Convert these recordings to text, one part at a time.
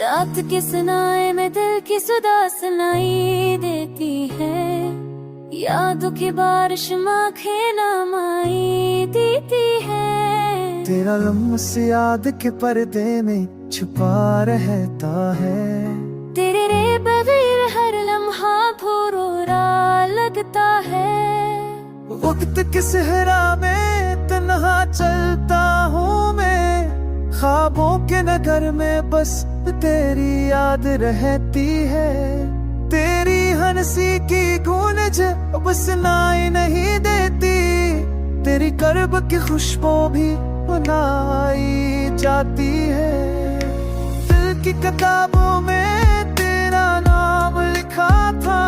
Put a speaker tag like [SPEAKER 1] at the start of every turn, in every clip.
[SPEAKER 1] रात के सनाए में दिल की सुधा सुनाई देती है। यादों की बारिश आँखें नमाई देती है।
[SPEAKER 2] तेरा लम्हा याद के पर्दे में छुपा रहता है।
[SPEAKER 1] तेरे रे बगैर हर लम्हा भोरोरा लगता है।
[SPEAKER 2] वक्त के सहरा में तन्हा चलता हूँ मैं, ख्वाबों के नगर में बस तेरी याद रहती है। तेरी हंसी की गूंज अब सुनाई नहीं देती, तेरी कर्ब की खुशबू भी बनाई जाती है। दिल की किताबों में तेरा नाम लिखा था,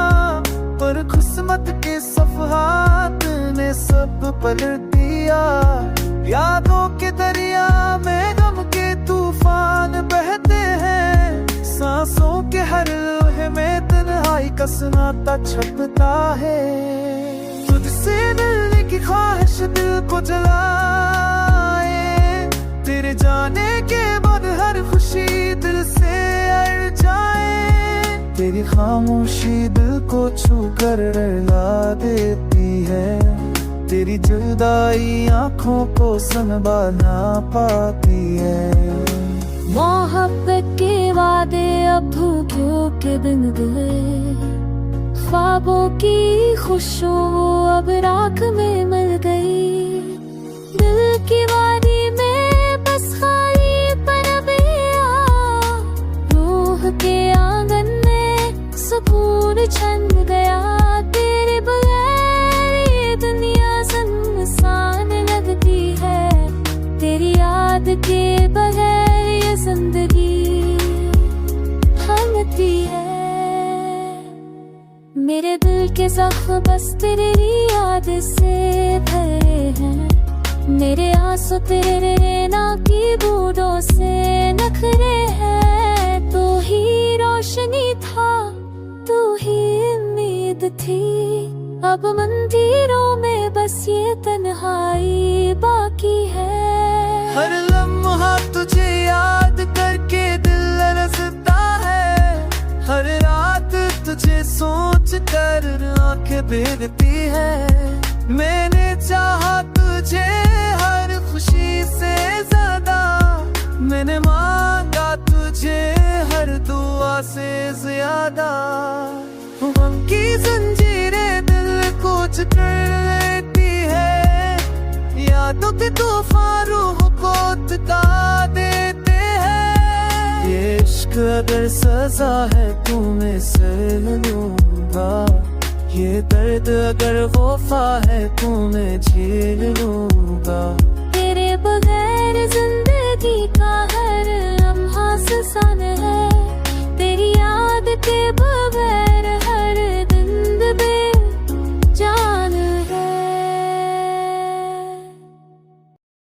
[SPEAKER 2] पर किस्मत के सफ़हात ने सब पलट दिया। यादों के दरिया में गम के तूफान बहते हैं, सांसों के हर लम्हे में तन्हाई का सन्नाटा छपता है। तुझसे मिलने की ख्वाहिश दिल को जलाए, तेरे जाने के बाद हर खुशी दिल से अड़ जाए। तेरी खामोशी दिल को छू कर रुला देती है, तेरी जुदाई आँखों को संभाल ना पाती है।
[SPEAKER 1] मोहब्बत के वादे अब धोखों के बिन गए, ख्वाबों की खुशबू अब राख में मिल गई। दिल की वादी में बस खाली परबिया, रूह के आंगन में सुकून छन गया। तेरे बगैर ये दुनिया सुनसान लगती है, तेरी याद के बगैर ये जिंदगी थमती है। मेरे दिल के जख्म बस तेरी याद से भरे हैं, मेरे आंसू तेरे नैना की बूंदों से नखरे हैं। तू ही रोशनी था, तू ही उम्मीद थी, अब मंदिरों में बस ये तन्हाई बाकी है।
[SPEAKER 2] हर लम्हा तुझे याद करके दिल लरज़ता है, हर रात तुझे सोच कर आंखें भीगती है। मैंने चाहा तुझे हर खुशी से ज्यादा, मैंने मांगा तुझे हर दुआ से ज्यादा। गम की जंजीरें दिल को जकड़ लेती है, यादों के तूफान रूह को थका देते हैं। ये इश्क अगर सजा है तो मैं सह लूंगा, ये दर्द अगर वफा है तो मैं झेल लूंगा।
[SPEAKER 1] तेरे बगैर जिंदगी का हर लम्हा सुसान है,